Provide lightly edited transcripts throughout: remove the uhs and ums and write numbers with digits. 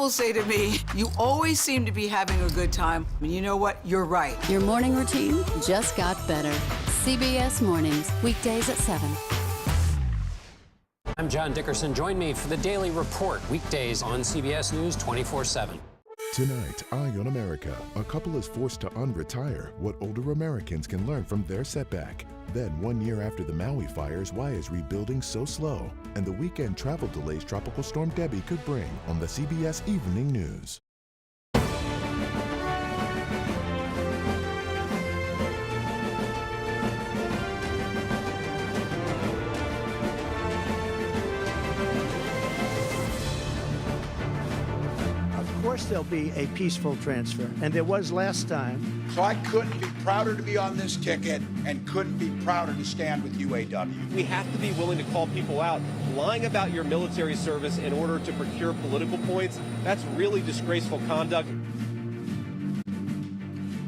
People say to me, you always seem to be having a good time. And you know what? You're right. Your morning routine just got better. CBS Mornings, weekdays at 7. I'm John Dickerson. Join me for the Daily Report, weekdays on CBS News 24/7. Tonight, Eye on America, a couple is forced to unretire what older Americans can learn from their setback. Then, 1 year after the Maui fires, why is rebuilding so slow? And the weekend travel delays Tropical Storm Debbie could bring on the CBS Evening News. Of course there'll be a peaceful transfer, and there was last time. So I couldn't be prouder to be on this ticket and couldn't be prouder to stand with UAW. We have to be willing to call people out. Lying about your military service in order to procure political points, that's really disgraceful conduct.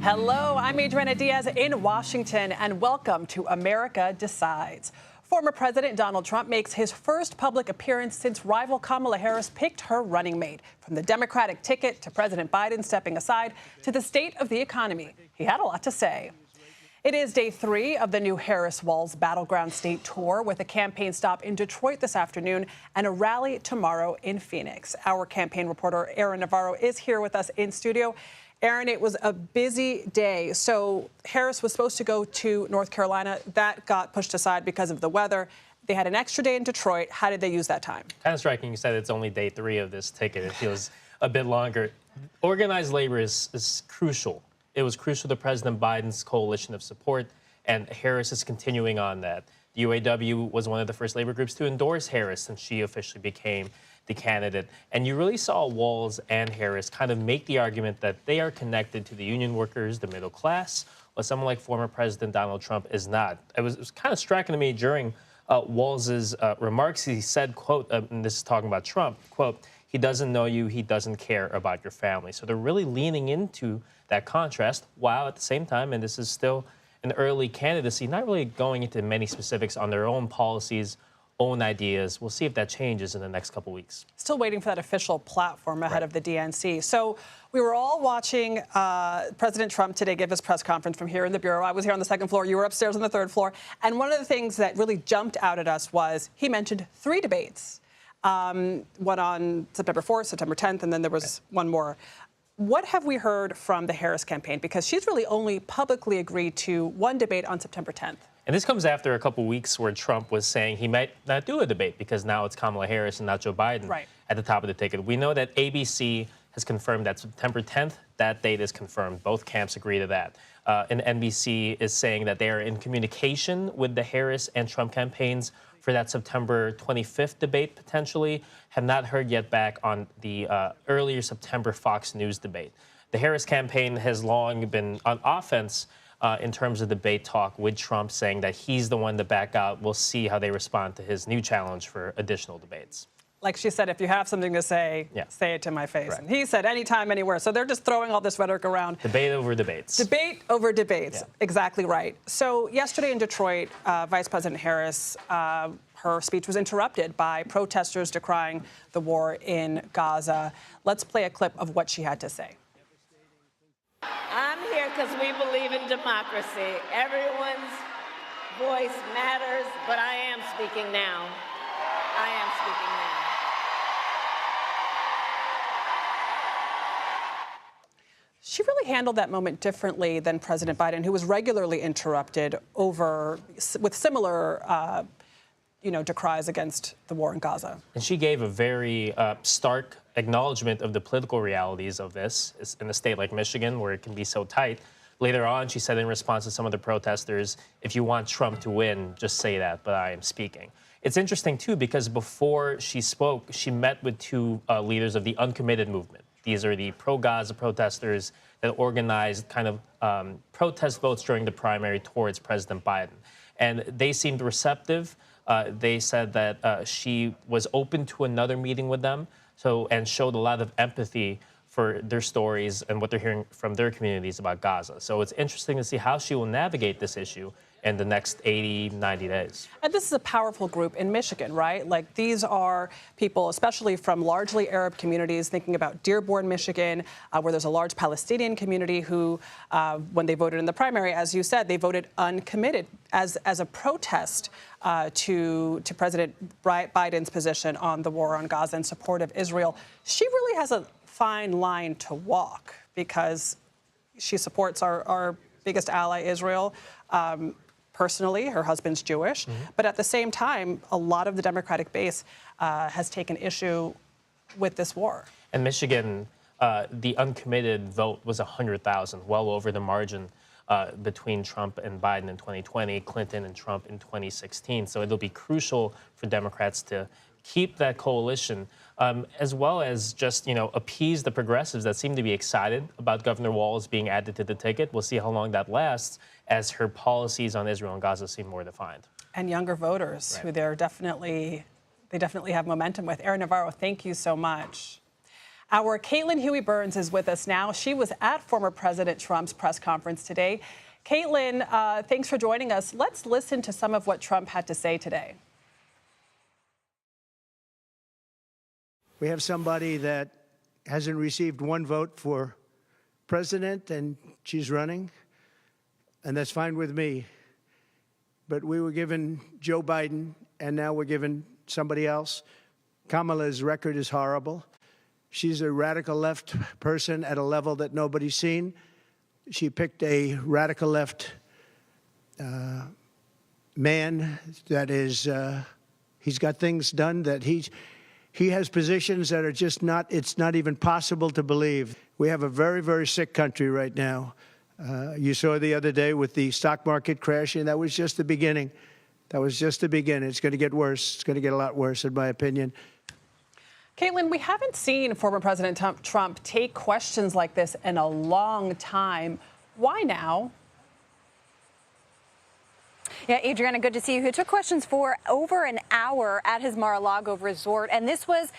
Hello, I'm Adriana Diaz in Washington, and welcome to America Decides. Former President Donald Trump makes his first public appearance since rival Kamala Harris picked her running mate. From the Democratic ticket to President Biden stepping aside to the state of the economy, he had a lot to say. It is day 3 of the new Harris-Walz Battleground State Tour, with a campaign stop in Detroit this afternoon and a rally tomorrow in Phoenix. Our campaign reporter, Aaron Navarro, is here with us in studio. Aaron, it was a busy day. So Harris was supposed to go to North Carolina. That got pushed aside because of the weather. They had an extra day in Detroit. How did they use that time? Kind of striking. You said it's only day 3 of this ticket. It feels a bit longer. Organized labor is crucial. It was crucial to President Biden's coalition of support, and Harris is continuing on that. The UAW was one of the first labor groups to endorse Harris since she officially became the candidate. And you really saw Walz and Harris kind of make the argument that they are connected to the union workers, the middle class, while someone like former President Donald Trump is not. It was kind of striking to me during Walz's remarks. He said, quote, and this is talking about Trump, quote, "He doesn't know you, he doesn't care about your family." So they're really leaning into that contrast, while at the same time, and this is still an early candidacy, not really going into many specifics on their own policies, own ideas. We'll see if that changes in the next couple weeks. Still waiting for that official platform ahead of the DNC. So we were all watching President Trump today give his press conference from here in the Bureau. I was here on the 2nd floor. You were upstairs on the 3rd floor. And one of the things that really jumped out at us was he mentioned 3 debates. One on September 4th, September 10th, and then there was one more. What have we heard from the Harris campaign? Because she's really only publicly agreed to 1 debate on September 10th. And this comes after a couple weeks where Trump was saying he might not do a debate because now it's Kamala Harris and not Joe Biden at the top of the ticket. We know that ABC has confirmed that September 10th, that date is confirmed. Both camps agree to that. And NBC is saying that they are in communication with the Harris and Trump campaigns for that September 25th debate, potentially. Have not heard yet back on the earlier September Fox News debate. The Harris campaign has long been on offense in terms of debate talk with Trump, saying that he's the one to back out. We'll see how they respond to his new challenge for additional debates. Like she said, if you have something to say, say it to my face. Correct. And he said anytime, anywhere. So they're just throwing all this rhetoric around. Debate over debates. Debate over debates. Yeah. Exactly right. So yesterday in Detroit, Vice President Harris, her speech was interrupted by protesters decrying the war in Gaza. Let's play a clip of what she had to say. I'm here because we believe in democracy. Everyone's voice matters, but I am speaking now. I am speaking now. She really handled that moment differently than President Biden, who was regularly interrupted with similar decries against the war in Gaza. And she gave a very stark acknowledgement of the political realities of this in a state like Michigan, where it can be so tight. Later on, she said in response to some of the protesters, if you want Trump to win, just say that, but I am speaking. It's interesting, too, because before she spoke, she met with 2 leaders of the Uncommitted movement. These are the pro-Gaza protesters that organized kind of protest votes during the primary towards President Biden. And they seemed receptive. They said that she was open to another meeting with them, and showed a lot of empathy for their stories and what they're hearing from their communities about Gaza. So it's interesting to see how she will navigate this issue in the next 80, 90 days. And this is a powerful group in Michigan, right? Like, these are people, especially from largely Arab communities, thinking about Dearborn, Michigan, where there's a large Palestinian community who, when they voted in the primary, as you said, they voted uncommitted as a protest to President Biden's position on the war on Gaza and support of Israel. She really has a fine line to walk because she supports our biggest ally, Israel. Personally, her husband's Jewish, but at the same time, a lot of the Democratic base has taken issue with this war. In Michigan, the uncommitted vote was 100,000, well over the margin between Trump and Biden in 2020, Clinton and Trump in 2016. So it'll be crucial for Democrats to keep that coalition, as well as just, appease the progressives that seem to be excited about Governor Walz being added to the ticket. We'll see how long that lasts as her policies on Israel and Gaza seem more defined. And younger voters, right, who they definitely have momentum with. Erin Navarro, thank you so much. Our Caitlin Huey-Burns is with us now. She was at former President Trump's press conference today. Caitlin, thanks for joining us. Let's listen to some of what Trump had to say today. We have somebody that hasn't received one vote for president, and she's running, and that's fine with me. But we were given Joe Biden, and now we're given somebody else. Kamala's record is horrible. She's a radical left person at a level that nobody's seen. She picked a radical left man that is, he's got things done that he has positions that are just not, it's not even possible to believe. We have a very, very sick country right now. You saw the other day with the stock market crashing, that was just the beginning. That was just the beginning. It's going to get worse. It's going to get a lot worse, in my opinion. Caitlin, we haven't seen former President Trump take questions like this in a long time. Why now? Yeah, Adriana, good to see you. Who took questions for over an hour at his Mar-a-Lago resort. And this was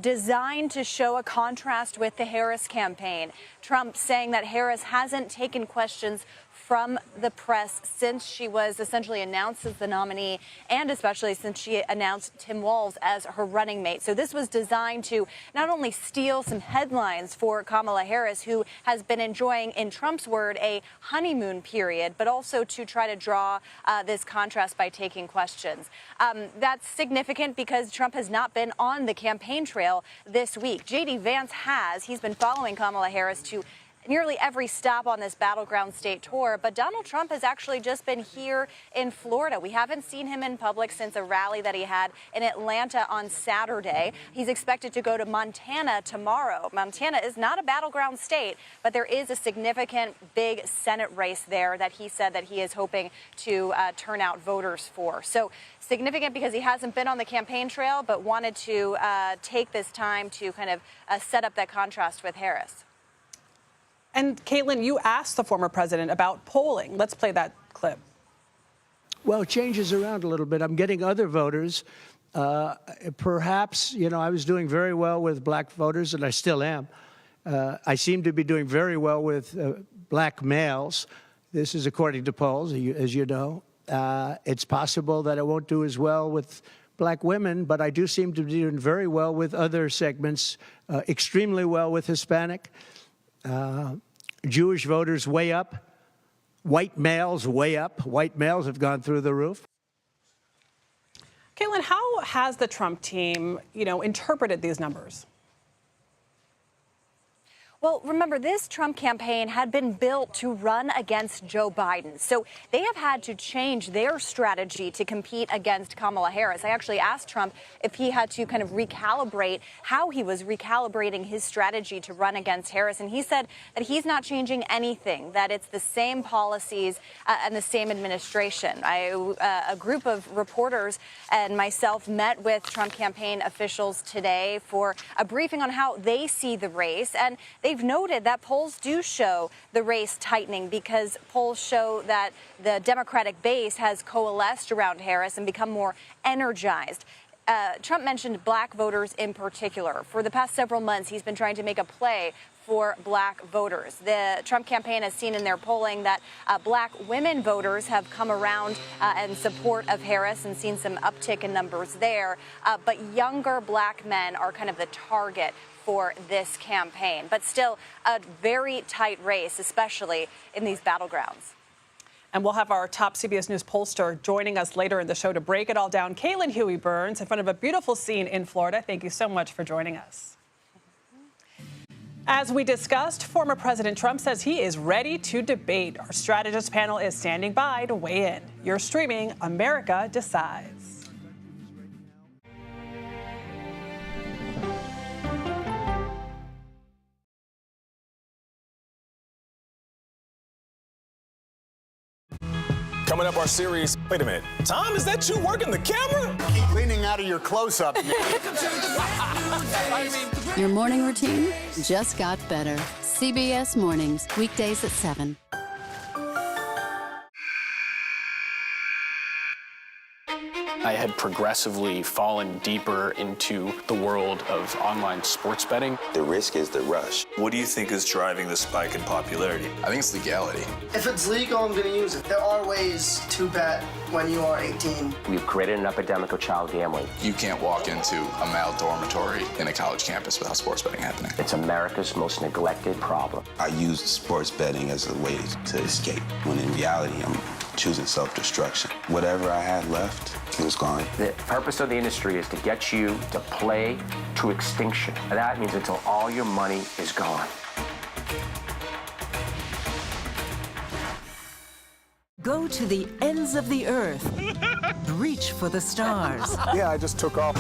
designed to show a contrast with the Harris campaign. Trump saying that Harris hasn't taken questions from the press since she was essentially announced as the nominee, and especially since she announced Tim Walz as her running mate. So this was designed to not only steal some headlines for Kamala Harris, who has been enjoying, in Trump's word, a honeymoon period, but also to try to draw this contrast by taking questions. That's significant because Trump has not been on the campaign trail this week. J.D. Vance has. He's been following Kamala Harris to nearly every stop on this battleground state tour, but Donald Trump has actually just been here in Florida. We haven't seen him in public since a rally that he had in Atlanta on Saturday. He's expected to go to Montana tomorrow. Montana is not a battleground state, but there is a significant big Senate race there that he said that he is hoping to turn out voters for. So significant because he hasn't been on the campaign trail, but wanted to take this time to kind of set up that contrast with Harris. And Caitlin, you asked the former president about polling. Let's play that clip. Well, it changes around a little bit. I'm getting other voters. Perhaps, I was doing very well with black voters, and I still am. I seem to be doing very well with black males. This is according to polls, as you know. It's possible that I won't do as well with black women, but I do seem to be doing very well with other segments, extremely well with Hispanic. Jewish voters way up, white males way up. White males have gone through the roof. Caitlin, how has the Trump team, interpreted these numbers? Well, remember, this Trump campaign had been built to run against Joe Biden. So they have had to change their strategy to compete against Kamala Harris. I actually asked Trump if he had to kind of recalibrate how he was recalibrating his strategy to run against Harris. And he said that he's not changing anything, that it's the same policies and the same administration. A group of reporters and myself met with Trump campaign officials today for a briefing on how they see the race. And they've noted that polls do show the race tightening because polls show that the Democratic base has coalesced around Harris and become more energized. Trump mentioned black voters in particular. For the past several months, he's been trying to make a play for black voters. The Trump campaign has seen in their polling that black women voters have come around in support of Harris and seen some uptick in numbers there. But younger black men are kind of the target for this campaign. But still a very tight race, especially in these battlegrounds. And we'll have our top CBS News pollster joining us later in the show to break it all down. Caitlin Huey-Burns in front of a beautiful scene in Florida. Thank you so much for joining us. As we discussed, former President Trump says he is ready to debate. Our strategist panel is standing by to weigh in. You're streaming America Decides. Coming up, our series. Wait a minute. Tom, is that you working the camera? Keep leaning out of your close-up. Your morning routine just got better. CBS Mornings, weekdays at 7. I had progressively fallen deeper into the world of online sports betting. The risk is the rush. What do you think is driving the spike in popularity? I think it's legality. If it's legal, I'm going to use it. There are ways to bet when you are 18. We've created an epidemic of child gambling. You can't walk into a male dormitory in a college campus without sports betting happening. It's America's most neglected problem. I used sports betting as a way to escape, when in reality, I'm choosing self-destruction. Whatever I had left, it was gone. The purpose of the industry is to get you to play to extinction. And that means until all your money is gone. Go to the ends of the earth. Reach for the stars. Yeah, I just took off.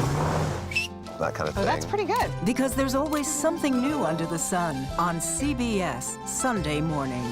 That kind of thing. Oh, that's pretty good. Because there's always something new under the sun on CBS Sunday morning.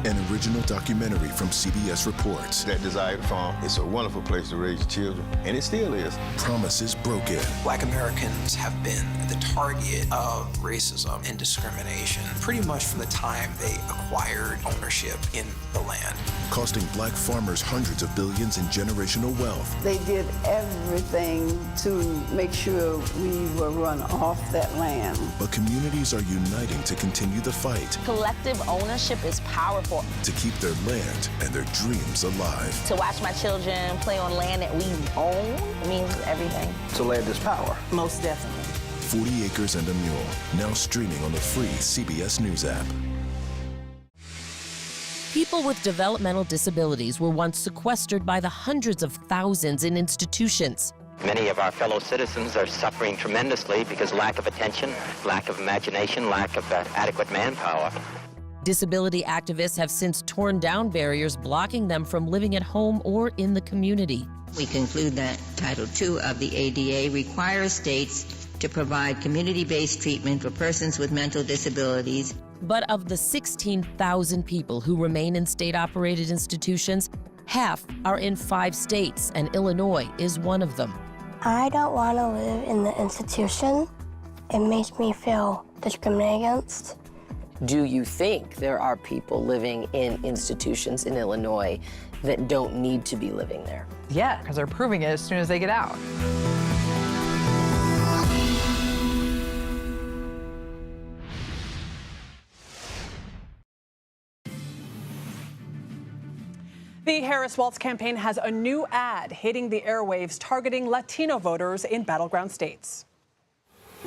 An original documentary from CBS reports. That desired farm, it's a wonderful place to raise children, and it still is. Promises broken. Black Americans have been the target of racism and discrimination pretty much from the time they acquired ownership in the land. Costing black farmers hundreds of billions in generational wealth. They did everything to make sure we were run off that land. But communities are uniting to continue the fight. Collective ownership is powerful. To keep their land and their dreams alive. To watch my children play on land that we own means everything. So land is power. Most definitely. 40 Acres and a Mule, now streaming on the free CBS News app. People with developmental disabilities were once sequestered by the hundreds of thousands in institutions. Many of our fellow citizens are suffering tremendously because lack of attention, lack of imagination, lack of adequate manpower. Disability activists have since torn down barriers blocking them from living at home or in the community. We conclude that Title II of the ADA requires states to provide community-based treatment for persons with mental disabilities. But of the 16,000 people who remain in state-operated institutions, half are in 5 states, and Illinois is one of them. I don't want to live in the institution. It makes me feel discriminated against. Do you think there are people living in institutions in Illinois that don't need to be living there? Yeah, because they're proving it as soon as they get out. The Harris-Walz campaign has a new ad hitting the airwaves targeting Latino voters in battleground states.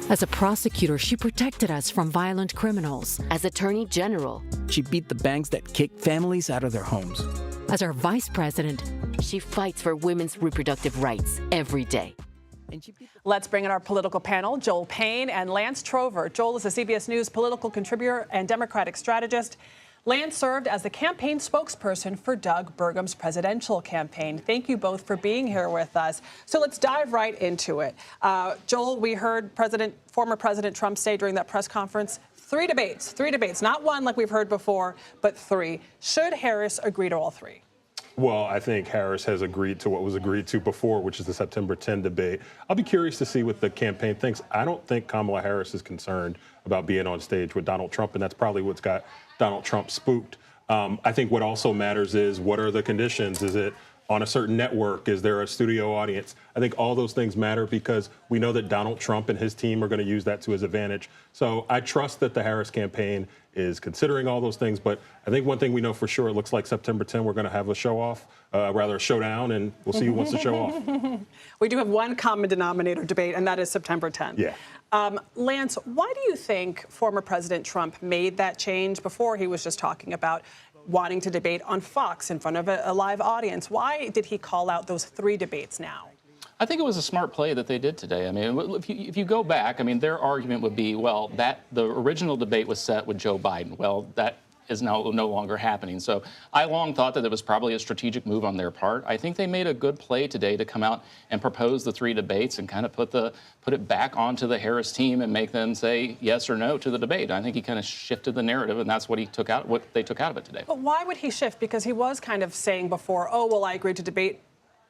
As a prosecutor, she protected us from violent criminals. As Attorney General, she beat the banks that kicked families out of their homes. As our Vice President, she fights for women's reproductive rights every day. Let's bring in our political panel, Joel Payne and Lance Trover. Joel is a CBS News political contributor and Democratic strategist. Lance served as the campaign spokesperson for Doug Burgum's presidential campaign. Thank you both for being here with us. So let's dive right into it. Joel, we heard former President Trump say during that press conference, three debates, not one like we've heard before, but 3. Should Harris agree to all 3? Well, I think Harris has agreed to what was agreed to before, which is the September 10 debate. I'll be curious to see what the campaign thinks. I don't think Kamala Harris is concerned about being on stage with Donald Trump, and that's probably what's got Donald Trump spooked. I think what also matters is what are the conditions? Is it on a certain network? Is there a studio audience? I think all those things matter because we know that Donald Trump and his team are going to use that to his advantage. So I trust that the Harris campaign is considering all those things. But I think one thing we know for sure, it looks like September 10, we're going to have a rather a showdown, and we'll see who wants to show off. We do have one common denominator debate, and that is September 10th. Yeah. Lance, why do you think former President Trump made that change? Before he was just talking about wanting to debate on Fox in front of a live audience. Why did he call out those 3 debates now? I think it was a smart play that they did today. I mean, if you go back, I mean, their argument would be, well, the original debate was set with Joe Biden. Well, that is now no longer happening. So I long thought that it was probably a strategic move on their part. I think they made a good play today to come out and propose the 3 debates and kind of put it back onto the Harris team and make them say yes or no to the debate. I think he kind of shifted the narrative, and that's what they took out of it today. But why would he shift? Because he was kind of saying before, oh, well, I agreed to debate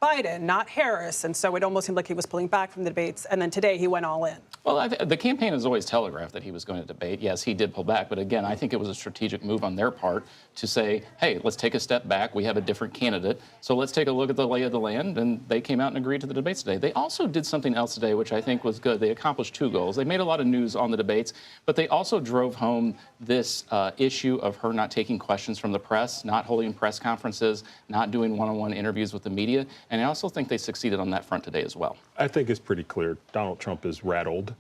Biden, not Harris. And so it almost seemed like he was pulling back from the debates. And then today he went all in. Well, the campaign has always telegraphed that he was going to debate. Yes, he did pull back. But again, I think it was a strategic move on their part to say, hey, let's take a step back. We have a different candidate. So let's take a look at the lay of the land. And they came out and agreed to the debates today. They also did something else today, which I think was good. They accomplished 2 goals. They made a lot of news on the debates, but they also drove home this issue of her not taking questions from the press, not holding press conferences, not doing one-on-one interviews with the media. And I also think they succeeded on that front today as well. I think it's pretty clear Donald Trump is rattled,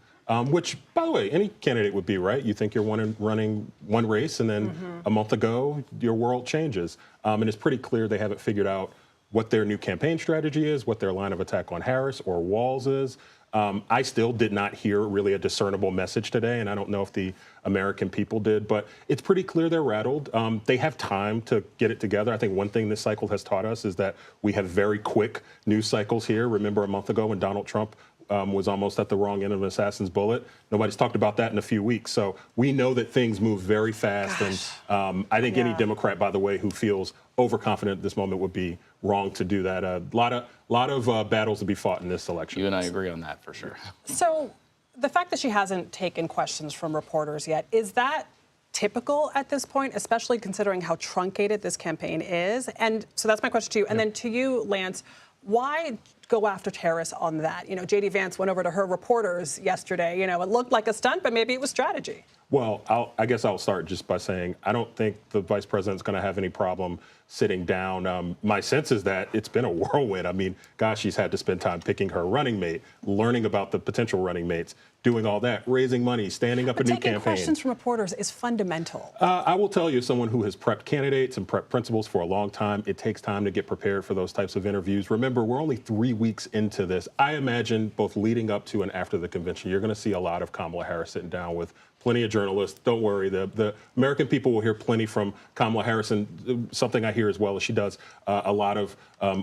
which, by the way, any candidate would be, right? You think you're running one race, and then a month ago, your world changes. And it's pretty clear they haven't figured out what their new campaign strategy is, what their line of attack on Harris or Walz is. I still did not hear really a discernible message today, and I don't know if the American people did, but it's pretty clear they're rattled. They have time to get it together. I think one thing this cycle has taught us is that we have very quick news cycles here. Remember a month ago when Donald Trump was almost at the wrong end of an assassin's bullet? Nobody's talked about that in a few weeks. So we know that things move very fast. And I think any Democrat, by the way, who feels overconfident at this moment would be wrong to do that. A lot of battles to be fought in this election. You and I agree on that for sure. So the fact that she hasn't taken questions from reporters yet, is that typical at this point, especially considering how truncated this campaign is? And so that's my question to you. And then to you, Lance, why go after Harris on that? You know, J.D. Vance went over to her reporters yesterday. You know, it looked like a stunt, but maybe it was strategy. Well, I guess I'll start just by saying I don't think the vice president's going to have any problem sitting down. My sense is that it's been a whirlwind. I mean, gosh, she's had to spend time picking her running mate, learning about the potential running mates, doing all that, raising money, standing up a new campaign. Taking questions from reporters is fundamental. I will tell you, someone who has prepped candidates and prepped principals for a long time, it takes time to get prepared for those types of interviews. Remember, we're only 3 weeks into this. I imagine both leading up to and after the convention, you're going to see a lot of Kamala Harris sitting down with plenty of journalists. Don't worry, the American people will hear plenty from Kamala Harris, and something I hear as well is she does a lot of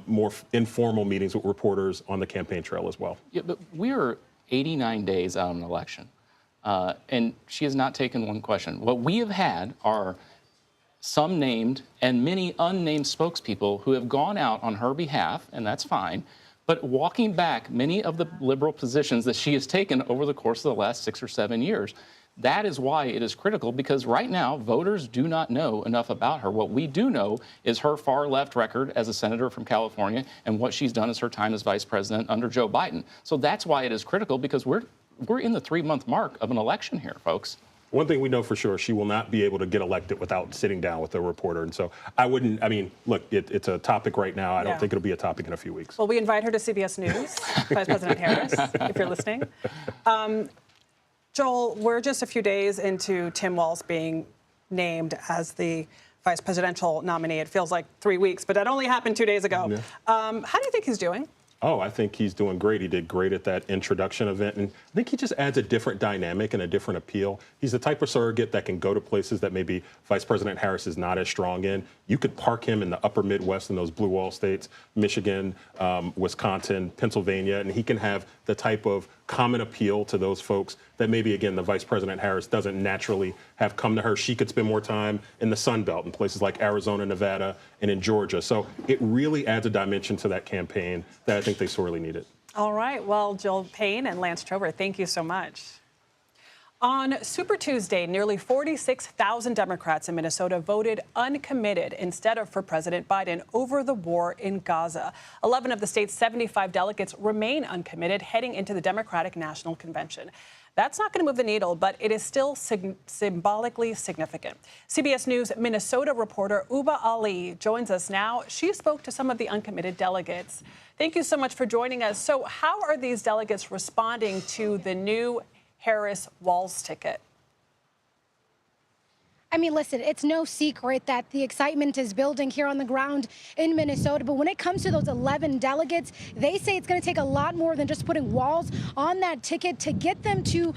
more informal meetings with reporters on the campaign trail as well. Yeah, but we're 89 days out of an election, and she has not taken one question. What we have had are some named and many unnamed spokespeople who have gone out on her behalf, and that's fine, but walking back many of the liberal positions that she has taken over the course of the last 6 or 7 years. That is why it is critical, because right now voters do not know enough about her. What we do know is her far left record as a senator from California and what she's done as her time as vice president under Joe Biden. So that's why it is critical, because we're in the 3-month mark of an election here, folks. One thing we know for sure, she will not be able to get elected without sitting down with a reporter. And so look, it's a topic right now. I don't think it'll be a topic in a few weeks. Well, we invite her to CBS News, Vice President Harris, if you're listening. Joel, we're just a few days into Tim Walz being named as the vice presidential nominee. It feels like 3 weeks, but that only happened 2 days ago. Yeah. How do you think he's doing? Oh, I think he's doing great. He did great at that introduction event. And I think he just adds a different dynamic and a different appeal. He's the type of surrogate that can go to places that maybe Vice President Harris is not as strong in. You could park him in the upper Midwest in those blue wall states, Michigan, Wisconsin, Pennsylvania, and he can have the type of common appeal to those folks that maybe, again, the Vice President Harris doesn't naturally have come to her. She could spend more time in the Sun Belt in places like Arizona, Nevada, and in Georgia. So it really adds a dimension to that campaign that I think they sorely needed. All right. Well, Joel Payne and Lance Trover, thank you so much. On Super Tuesday, nearly 46,000 Democrats in Minnesota voted uncommitted instead of for President Biden over the war in Gaza. 11 of the state's 75 delegates remain uncommitted heading into the Democratic National Convention. That's not going to move the needle, but it is still symbolically significant. CBS News Minnesota reporter Uba Ali joins us now. She spoke to some of the uncommitted delegates. Thank you so much for joining us. So how are these delegates responding to the new Harris-Walz ticket? I mean, listen, it's no secret that the excitement is building here on the ground in Minnesota. But when it comes to those 11 delegates, they say it's going to take a lot more than just putting Walz on that ticket to get them to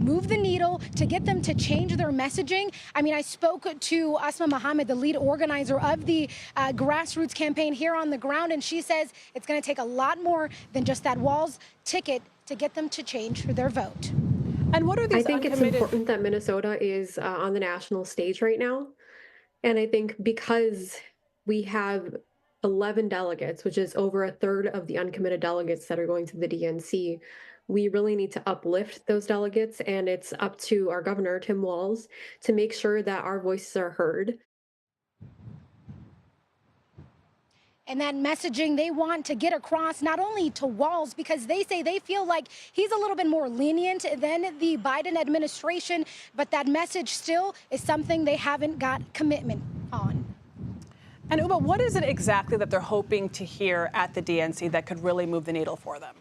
move the needle, to get them to change their messaging. I mean, I spoke to Asma Mohammed, the lead organizer of the grassroots campaign here on the ground, and she says it's going to take a lot more than just that Walz ticket to get them to change their vote. And what are these I think it's important that Minnesota is on the national stage right now. And I think because we have 11 delegates, which is over a third of the uncommitted delegates that are going to the DNC, we really need to uplift those delegates. And it's up to our governor, Tim Walz, to make sure that our voices are heard. And that messaging they want to get across not only to Walz, because they say they feel like he's a little bit more lenient than the Biden administration, but that message still is something they haven't got commitment on. And Uba, what is it exactly that they're hoping to hear at the DNC that could really move the needle for them?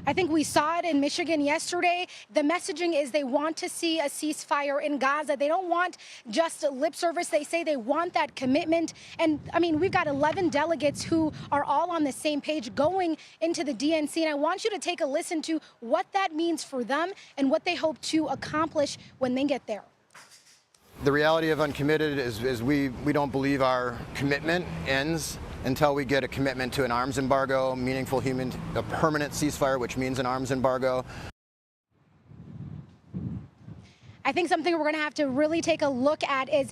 I think we saw it in Michigan yesterday. The messaging is they want to see a ceasefire in Gaza. They don't want just lip service. They say they want that commitment. And I mean, we've got 11 delegates who are all on the same page going into the DNC. And I want you to take a listen to what that means for them and what they hope to accomplish when they get there. The reality of uncommitted is we don't believe our commitment ends until we get a commitment to an arms embargo, a permanent ceasefire, which means an arms embargo. I think something we're going to have to really take a look at is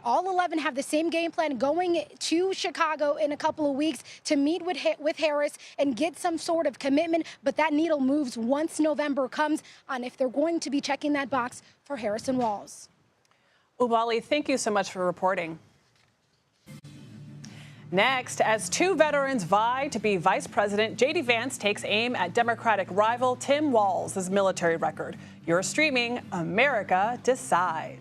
all 11 have the same game plan going to Chicago in a couple of weeks to meet with Harris and get some sort of commitment. But that needle moves once November comes on if they're going to be checking that box for Harris and Walz. Ubali, thank you so much for reporting. Next, as two veterans vie to be vice president, J.D. Vance takes aim at Democratic rival Tim Walz's military record. You're streaming America Decides.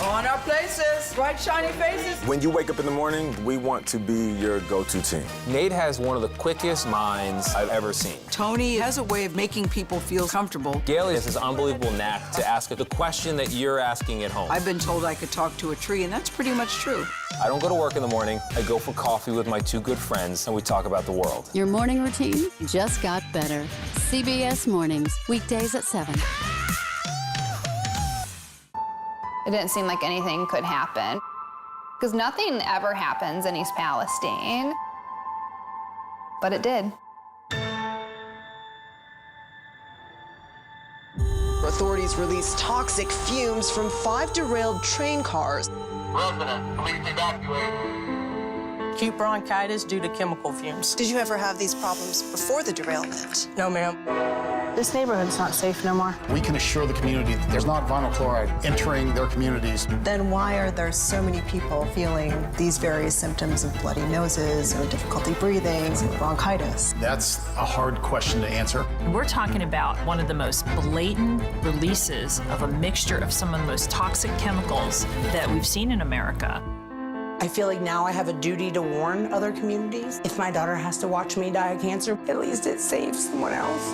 On our places, bright, shiny faces. When you wake up in the morning, we want to be your go-to team. Nate has one of the quickest minds I've ever seen. Tony has a way of making people feel comfortable. Gail has this unbelievable knack to ask the question that you're asking at home. I've been told I could talk to a tree, and that's pretty much true. I don't go to work in the morning. I go for coffee with my two good friends, and we talk about the world. Your morning routine just got better. CBS Mornings, weekdays at 7. It didn't seem like anything could happen, because nothing ever happens in East Palestine, but it did. Authorities released toxic fumes from 5 derailed train cars. Resident, please evacuate. Acute bronchitis due to chemical fumes. Did you ever have these problems before the derailment? No, ma'am. This neighborhood's not safe no more. We can assure the community that there's not vinyl chloride entering their communities. Then why are there so many people feeling these various symptoms of bloody noses or difficulty breathing, or bronchitis? That's a hard question to answer. We're talking about one of the most blatant releases of a mixture of some of the most toxic chemicals that we've seen in America. I feel like now I have a duty to warn other communities. If my daughter has to watch me die of cancer, at least it saves someone else.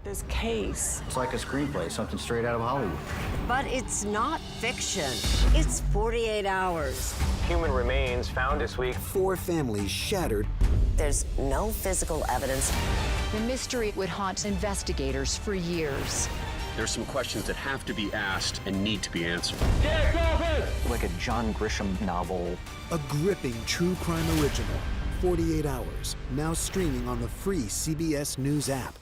This case. It's like a screenplay, something straight out of Hollywood. But it's not fiction. It's 48 hours. Human remains found this week. 4 families shattered. There's no physical evidence. The mystery would haunt investigators for years. There's some questions that have to be asked and need to be answered. Get off it! Like a John Grisham novel. A gripping true crime original, 48 Hours, now streaming on the free CBS News app.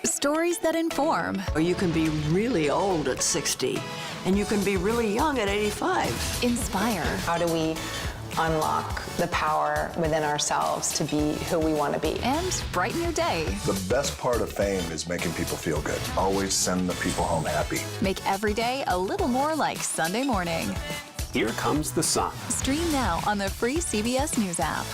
Stories that inform. You can be really old at 60, and you can be really young at 85. Inspire. How do we unlock the power within ourselves to be who we want to be? And brighten your day. The best part of fame is making people feel good. Always send the people home happy. Make every day a little more like Sunday morning. Here comes the sun. Stream now on the free CBS News app.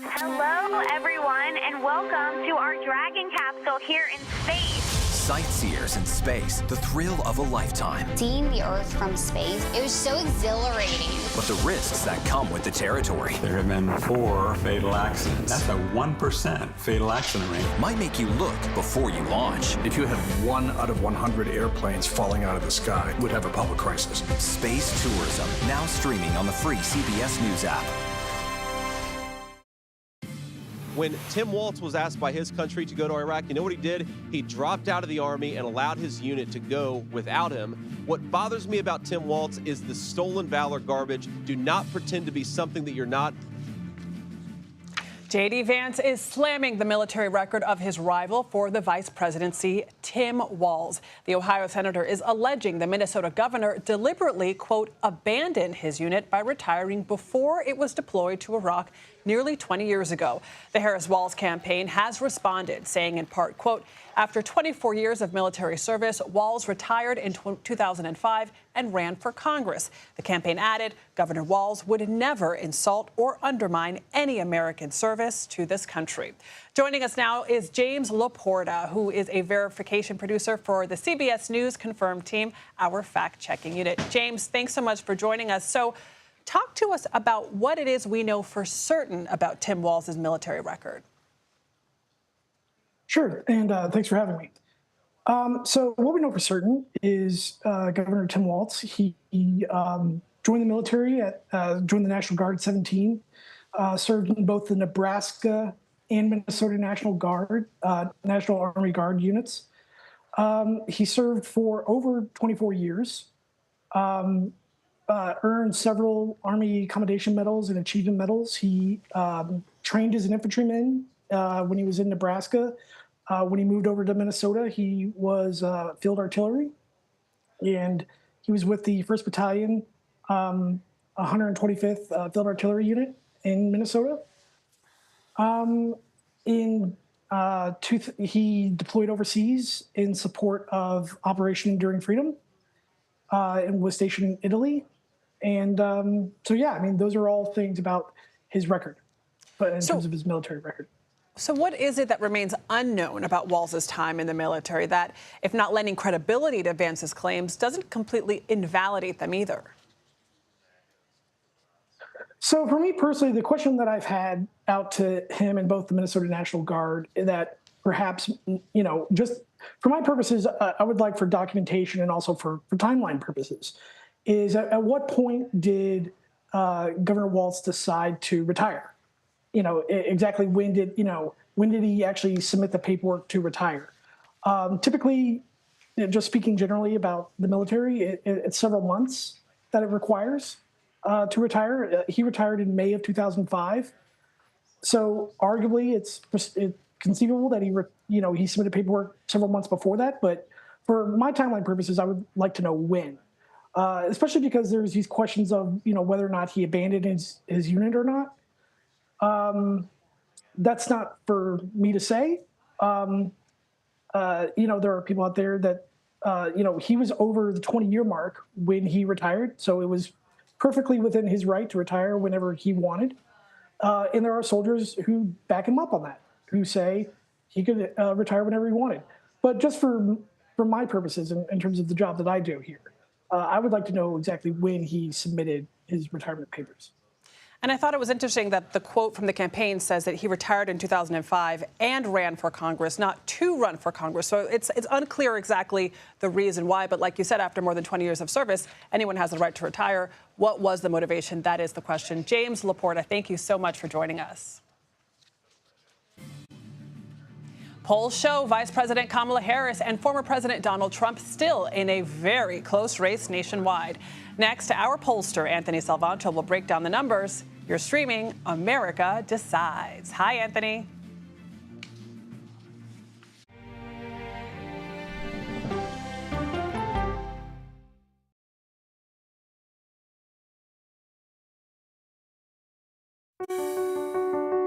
Hello, everyone, and welcome to our Dragon capsule here in space. Sightseers in space, the thrill of a lifetime. Seeing the Earth from space, it was so exhilarating. But the risks that come with the territory. There have been 4 fatal accidents. That's a 1% fatal accident rate. Might make you look before you launch. If you had 1 out of 100 airplanes falling out of the sky, we'd have a public crisis. Space tourism, now streaming on the free CBS News app. When Tim Walz was asked by his country to go to Iraq, you know what he did? He dropped out of the Army and allowed his unit to go without him. What bothers me about Tim Walz is the stolen valor garbage. Do not pretend to be something that you're not. J.D. Vance is slamming the military record of his rival for the vice presidency, Tim Walz. The Ohio senator is alleging the Minnesota governor deliberately, quote, abandoned his unit by retiring before it was deployed to Iraq nearly 20 years ago. The Harris-Walz campaign has responded, saying in part, quote, after 24 years of military service, Walz retired in 2005 and ran for Congress. The campaign added Governor Walz would never insult or undermine any American service to this country. Joining us now is James Laporta, who is a verification producer for the CBS News Confirmed team, our fact-checking unit. James, thanks so much for joining us. So talk to us about what it is we know for certain about Tim Walz's military record. Sure, and thanks for having me. So what we know for certain is Governor Tim Walz, he joined the military, joined the National Guard at 17, served in both the Nebraska and Minnesota National Guard, National Army Guard units. He served for over 24 years, earned several Army Commendation Medals and Achievement Medals. He trained as an infantryman when he was in Nebraska. When he moved over to Minnesota, he was field artillery, and he was with the 1st Battalion, 125th Field Artillery Unit in Minnesota. He deployed overseas in support of Operation Enduring Freedom and was stationed in Italy. And so, yeah, I mean, those are all things about his record, but in terms of his military record. So what is it that remains unknown about Walz's time in the military that, if not lending credibility to Vance's claims, doesn't completely invalidate them either? So for me personally, the question that I've had out to him in both the Minnesota National Guard is that perhaps, you know, just for my purposes, I would like for documentation and also for timeline purposes, is at what point did Governor Walz decide to retire? You know, exactly when did he actually submit the paperwork to retire? Typically, just speaking generally about the military, it's several months that it requires to retire. He retired in May of 2005. So arguably, it's conceivable that he submitted paperwork several months before that. But for my timeline purposes, I would like to know when, especially because there's these questions of whether or not he abandoned his unit or not. That's not for me to say. There are people out there that, he was over the 20-year mark when he retired. So it was perfectly within his right to retire whenever he wanted. And there are soldiers who back him up on that, who say he could retire whenever he wanted. But just for my purposes, in terms of the job that I do here, I would like to know exactly when he submitted his retirement papers. And I thought it was interesting that the quote from the campaign says that he retired in 2005 and ran for Congress, not to run for Congress. So it's unclear exactly the reason why. But like you said, after more than 20 years of service, anyone has the right to retire. What was the motivation? That is the question. James Laporta, thank you so much for joining us. Polls show Vice President Kamala Harris and former President Donald Trump still in a very close race nationwide. Next, our pollster, Anthony Salvanto, will break down the numbers. You're streaming America Decides. Hi, Anthony.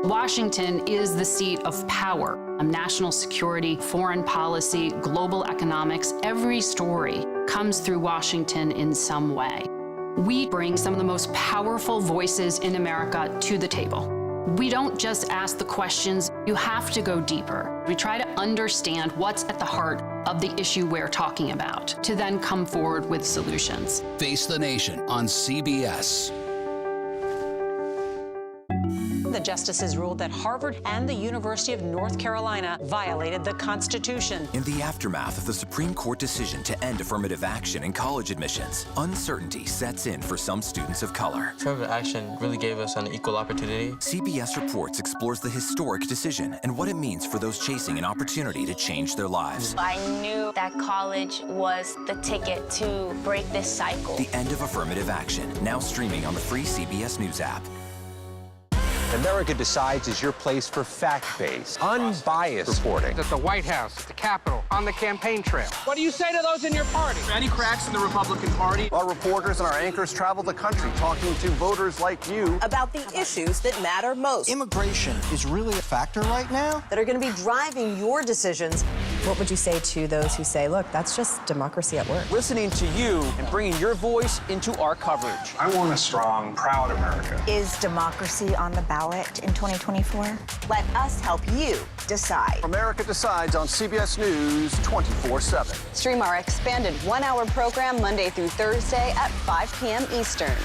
Washington is the seat of power. National security, foreign policy, global economics, every story comes through Washington in some way. We bring some of the most powerful voices in America to the table. We don't just ask the questions, you have to go deeper. We try to understand what's at the heart of the issue we're talking about, to then come forward with solutions. Face the Nation on CBS. The justices ruled that Harvard and the University of North Carolina violated the Constitution. In the aftermath of the Supreme Court decision to end affirmative action in college admissions, uncertainty sets in for some students of color. Affirmative action really gave us an equal opportunity. CBS Reports explores the historic decision and what it means for those chasing an opportunity to change their lives. I knew that college was the ticket to break this cycle. The end of affirmative action, now streaming on the free CBS News app. America Decides is your place for fact-based, unbiased reporting. At the White House, at the Capitol, on the campaign trail. What do you say to those in your party? Any cracks in the Republican Party? Our reporters and our anchors travel the country talking to voters like you about the issues that matter most. Immigration is really a factor right now that are going to be driving your decisions. What would you say to those who say, look, that's just democracy at work? Listening to you and bringing your voice into our coverage. I want a strong, proud America. Is democracy on the ballot in 2024? Let us help you decide. America Decides on CBS News 24/7. Stream our expanded one-hour program Monday through Thursday at 5 p.m. Eastern.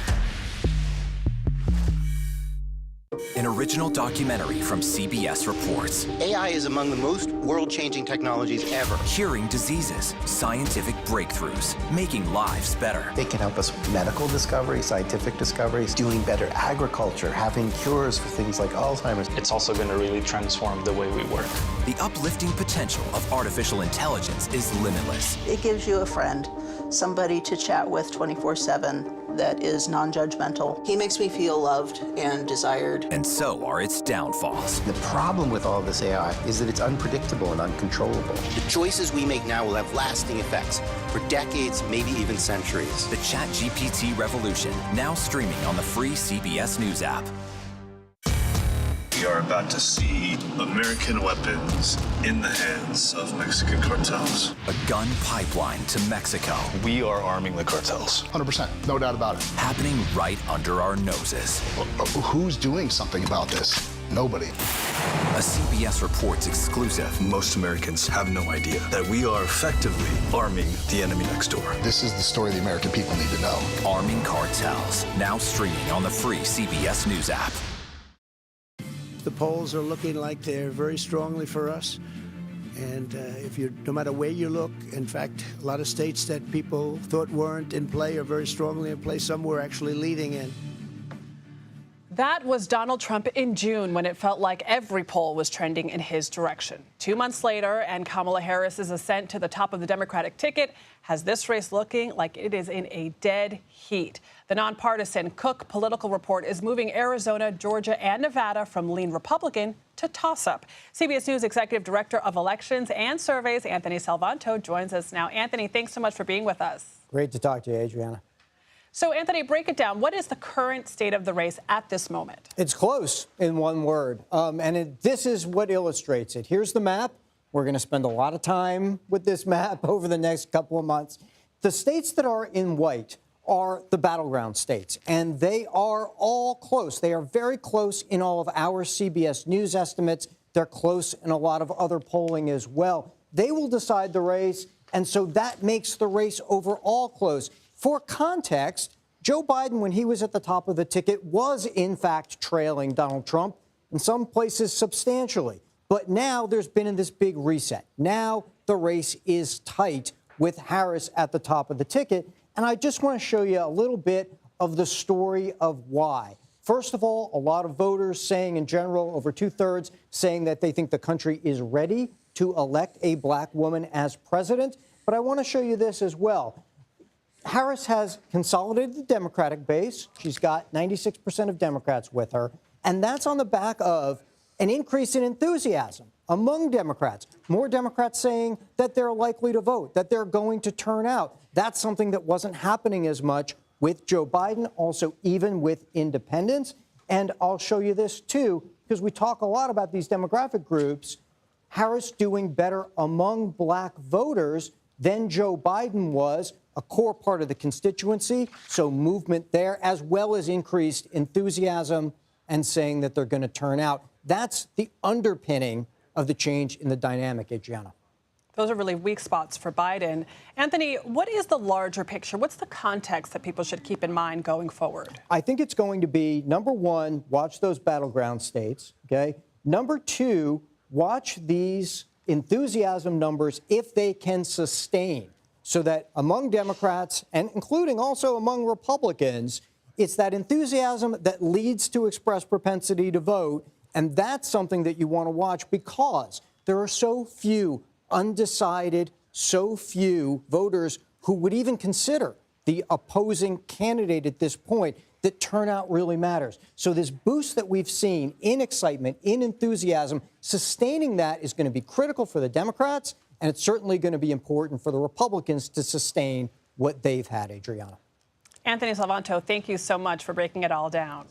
An original documentary from CBS Reports. AI is among the most world-changing technologies ever. Curing diseases, scientific breakthroughs, making lives better. They can help us with medical discoveries, scientific discoveries, doing better agriculture, having cures for things like Alzheimer's. It's also going to really transform the way we work. The uplifting potential of artificial intelligence is limitless. It gives you a friend, somebody to chat with 24/7 that is non-judgmental. He makes me feel loved and desired. And so are its downfalls. The problem with all this AI is that it's unpredictable and uncontrollable. The choices we make now will have lasting effects for decades, maybe even centuries. The ChatGPT revolution, now streaming on the free CBS News app. We are about to see American weapons in the hands of Mexican cartels. A gun pipeline to Mexico. We are arming the cartels. 100%, no doubt about it. Happening right under our noses. Who's doing something about this? Nobody. A CBS Reports exclusive. Most Americans have no idea that we are effectively arming the enemy next door. This is the story the American people need to know. Arming cartels, now streaming on the free CBS News app. The polls are looking like they're very strongly for us. And no matter where you look, in fact, a lot of states that people thought weren't in play are very strongly in play. Some were actually leading in. That was Donald Trump in June when it felt like every poll was trending in his direction. 2 months later, and Kamala Harris's ascent to the top of the Democratic ticket has this race looking like it is in a dead heat. The nonpartisan Cook Political Report is moving Arizona, Georgia, and Nevada from lean Republican to toss-up. CBS News Executive Director of Elections and Surveys, Anthony Salvanto, joins us now. Anthony, thanks so much for being with us. Great to talk to you, Adriana. So, Anthony, break it down. What is the current state of the race at this moment? It's close, in one word. This is what illustrates it. Here's the map. We're going to spend a lot of time with this map over the next couple of months. The states that are in white are the battleground states, and they are all close. They are very close in all of our CBS News estimates. They're close in a lot of other polling as well. They will decide the race, and so that makes the race overall close. For context, Joe Biden, when he was at the top of the ticket, was in fact trailing Donald Trump, in some places substantially. But now there's been this big reset. Now the race is tight with Harris at the top of the ticket. And I just want to show you a little bit of the story of why. First of all, a lot of voters saying in general, over 2/3, saying that they think the country is ready to elect a black woman as president. But I want to show you this as well. Harris has consolidated the Democratic base. She's got 96% of Democrats with her. And that's on the back of an increase in enthusiasm among Democrats. More Democrats saying that they're likely to vote, that they're going to turn out. That's something that wasn't happening as much with Joe Biden, also even with independents. And I'll show you this, too, because we talk a lot about these demographic groups. Harris doing better among black voters than Joe Biden was, a core part of the constituency, so movement there, as well as increased enthusiasm and saying that they're going to turn out. That's the underpinning of the change in the dynamic, Adriana. Those are really weak spots for Biden. Anthony, what is the larger picture? What's the context that people should keep in mind going forward? I think it's going to be, number one, watch those battleground states, okay? Number two, watch these enthusiasm numbers if they can sustain, so that among Democrats, and including also among Republicans, it's that enthusiasm that leads to express propensity to vote. And that's something that you want to watch because there are so few undecided, so few voters who would even consider the opposing candidate at this point, that turnout really matters. So this boost that we've seen in excitement, in enthusiasm, sustaining that is going to be critical for the Democrats, and it's certainly going to be important for the Republicans to sustain what they've had, Adriana. Anthony Salvanto, thank you so much for breaking it all down.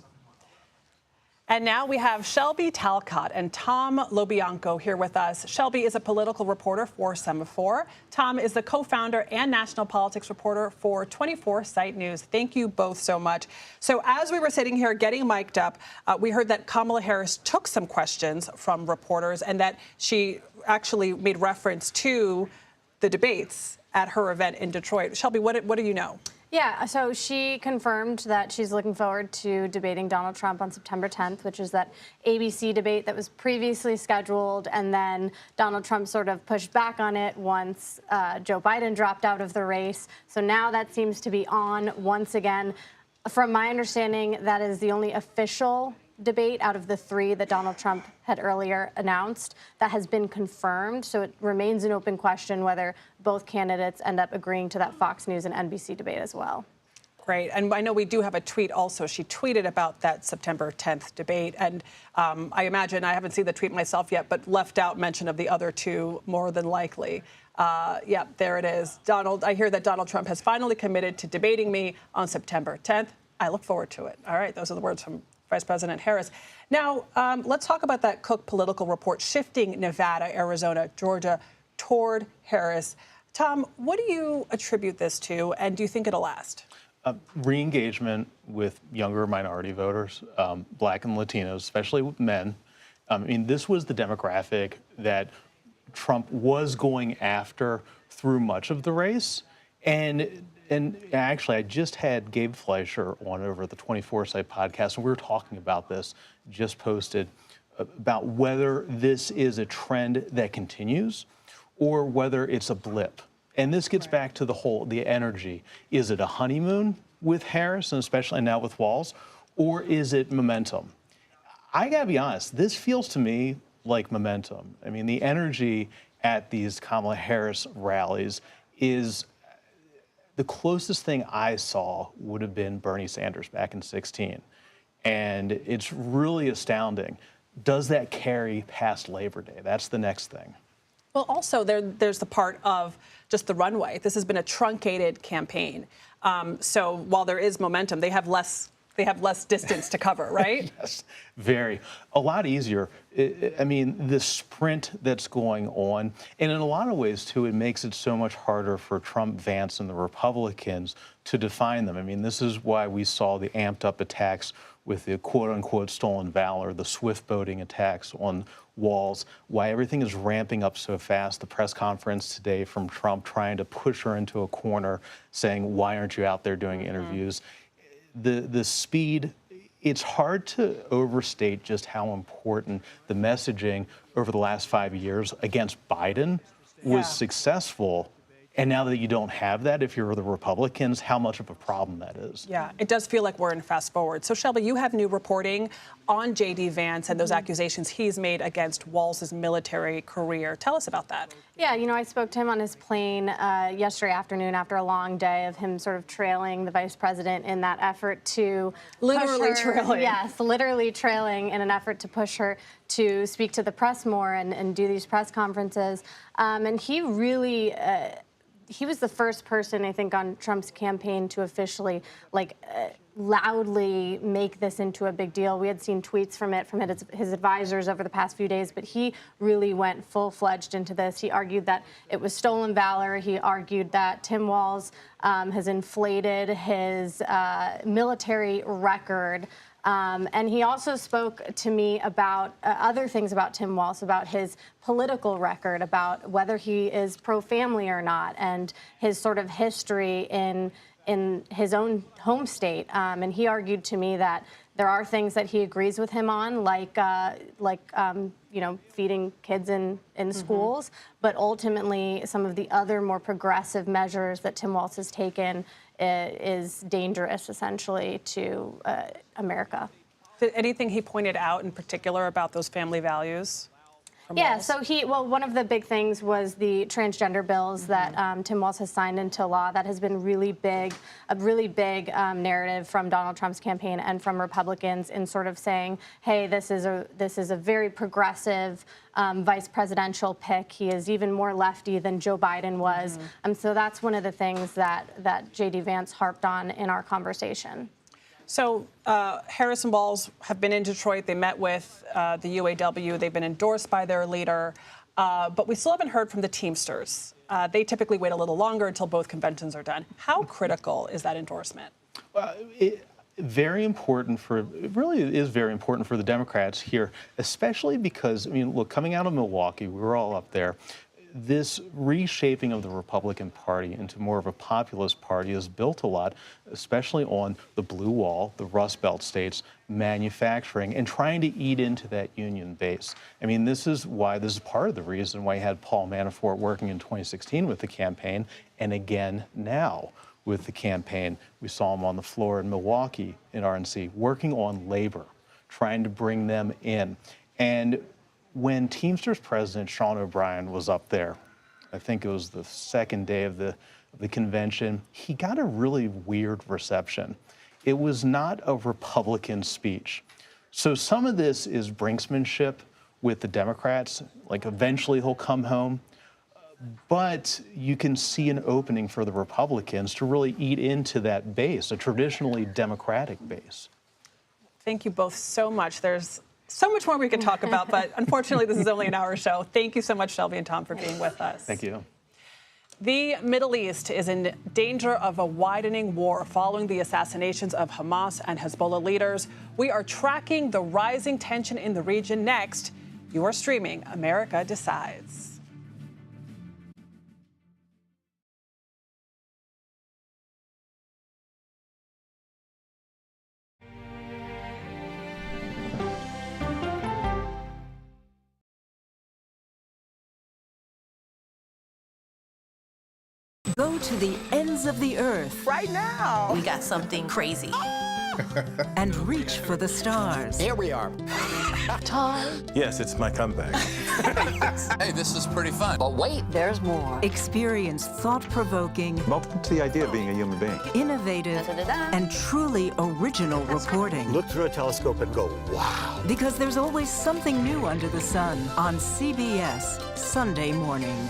And now we have Shelby Talcott and Tom Lobianco here with us. Shelby is a political reporter for Semaphore. Tom is the co-founder and national politics reporter for 24 Site News. Thank you both so much. So as we were sitting here getting mic'd up, we heard that Kamala Harris took some questions from reporters and that she actually made reference to the debates at her event in Detroit. Shelby, what do you know? Yeah, so she confirmed that she's looking forward to debating Donald Trump on September 10th, which is that ABC debate that was previously scheduled, and then Donald Trump sort of pushed back on it once Joe Biden dropped out of the race. So now that seems to be on once again. From my understanding, that is the only official debate out of the three that Donald Trump had earlier announced that has been confirmed. So it remains an open question whether both candidates end up agreeing to that Fox News and NBC debate as well. Great. And I know we do have a tweet also. She tweeted about that September 10th debate. And I imagine, I haven't seen the tweet myself yet, but left out mention of the other two more than likely. Yeah, there it is. Donald, I hear that Donald Trump has finally committed to debating me on September 10th. I look forward to it. All right. Those are the words from Vice President Harris. Now, let's talk about that Cook political report shifting Nevada, Arizona, Georgia toward Harris. Tom, what do you attribute this to, and do you think it'll last? Re-engagement with younger minority voters, Black and Latinos, especially with men. I mean, this was the demographic that Trump was going after through much of the race. And actually, I just had Gabe Fleischer on over the 24 Site podcast, and we were talking about this, just posted, about whether this is a trend that continues or whether it's a blip. And this gets back to the energy. Is it a honeymoon with Harris, and especially now with Walz, or is it momentum? I gotta be honest, this feels to me like momentum. I mean, the energy at these Kamala Harris rallies is the closest thing I saw would have been Bernie Sanders back in 2016. And it's really astounding. Does that carry past Labor Day? That's the next thing. Well, also, there's the part of just the runway. This has been a truncated campaign. So while there is momentum, they have less distance to cover, right? Yes, very. A lot easier. I mean, the sprint that's going on, and in a lot of ways, too, it makes it so much harder for Trump, Vance, and the Republicans to define them. I mean, this is why we saw the amped-up attacks with the quote-unquote stolen valor, the swift boating attacks on Walz, why everything is ramping up so fast. The press conference today from Trump trying to push her into a corner, saying, why aren't you out there doing interviews? The speed, it's hard to overstate just how important the messaging over the last 5 years against Biden was successful. And now that you don't have that, if you're the Republicans, how much of a problem that is. Yeah, it does feel like we're in fast forward. So, Shelby, you have new reporting on J.D. Vance and those accusations he's made against Walz's military career. Tell us about that. Yeah, you know, I spoke to him on his plane yesterday afternoon after a long day of him sort of trailing the vice president in that effort to literally trailing. Yes, literally trailing in an effort to push her to speak to the press more and do these press conferences. And he really... he was the first person, I think, on Trump's campaign to officially, loudly make this into a big deal. We had seen tweets from his advisors over the past few days, but he really went full-fledged into this. He argued that it was stolen valor. He argued that Tim Walz has inflated his military record. And he also spoke to me about other things about Tim Walz, about his political record, about whether he is pro-family or not, and his sort of history in his own home state. And he argued to me that there are things that he agrees with him on, like you know, feeding kids in schools, but ultimately some of the other more progressive measures that Tim Walz has taken is dangerous, essentially, to America. Did anything he pointed out in particular about those family values? Yeah, so one of the big things was the transgender bills that Tim Walz has signed into law. That has been really big, a really big narrative from Donald Trump's campaign and from Republicans in sort of saying, hey, this is a very progressive vice presidential pick. He is even more lefty than Joe Biden was. So that's one of the things that J.D. Vance harped on in our conversation. So Harris and Walz have been in Detroit. They met with the UAW. They've been endorsed by their leader. But we still haven't heard from the Teamsters. They typically wait a little longer until both conventions are done. How critical is that endorsement? Very important it really is very important for the Democrats here, especially because, I mean, look, coming out of Milwaukee, we were all up there. This reshaping of the Republican Party into more of a populist party is built a lot, especially on the blue wall, the Rust Belt states, manufacturing, and trying to eat into that union base. I mean, this is part of the reason why you had Paul Manafort working in 2016 with the campaign, and again now with the campaign. We saw him on the floor in Milwaukee in RNC, working on labor, trying to bring them in. And when Teamsters President Sean O'Brien was up there, I think it was the second day of the convention, he got a really weird reception. It was not a Republican speech. So some of this is brinksmanship with the Democrats, like eventually he'll come home. But you can see an opening for the Republicans to really eat into that base, a traditionally Democratic base. Thank you both so much. There's so much more we could talk about, but unfortunately, this is only an hour show. Thank you so much, Shelby and Tom, for being with us. Thank you. The Middle East is in danger of a widening war following the assassinations of Hamas and Hezbollah leaders. We are tracking the rising tension in the region next. You are streaming America Decides. Go to the ends of the earth. Right now. We got something crazy. And reach for the stars. Here we are. Tom. Yes, it's my comeback. Hey, this is pretty fun. But wait, there's more. Experience thought-provoking. Welcome to the idea of being a human being. Innovative and truly original reporting. Look through a telescope and go, wow. Because there's always something new under the sun on CBS Sunday morning.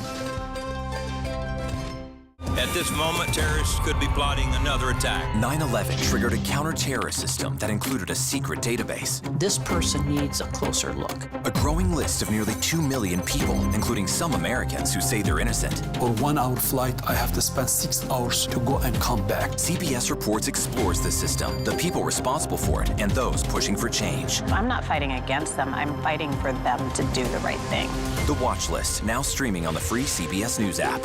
At this moment, terrorists could be plotting another attack. 9/11 triggered a counter-terrorist system that included a secret database. This person needs a closer look. A growing list of nearly 2 million people, including some Americans who say they're innocent. On a 1-hour flight, I have to spend 6 hours to go and come back. CBS Reports explores the system, the people responsible for it, and those pushing for change. I'm not fighting against them. I'm fighting for them to do the right thing. The Watch List, now streaming on the free CBS News app.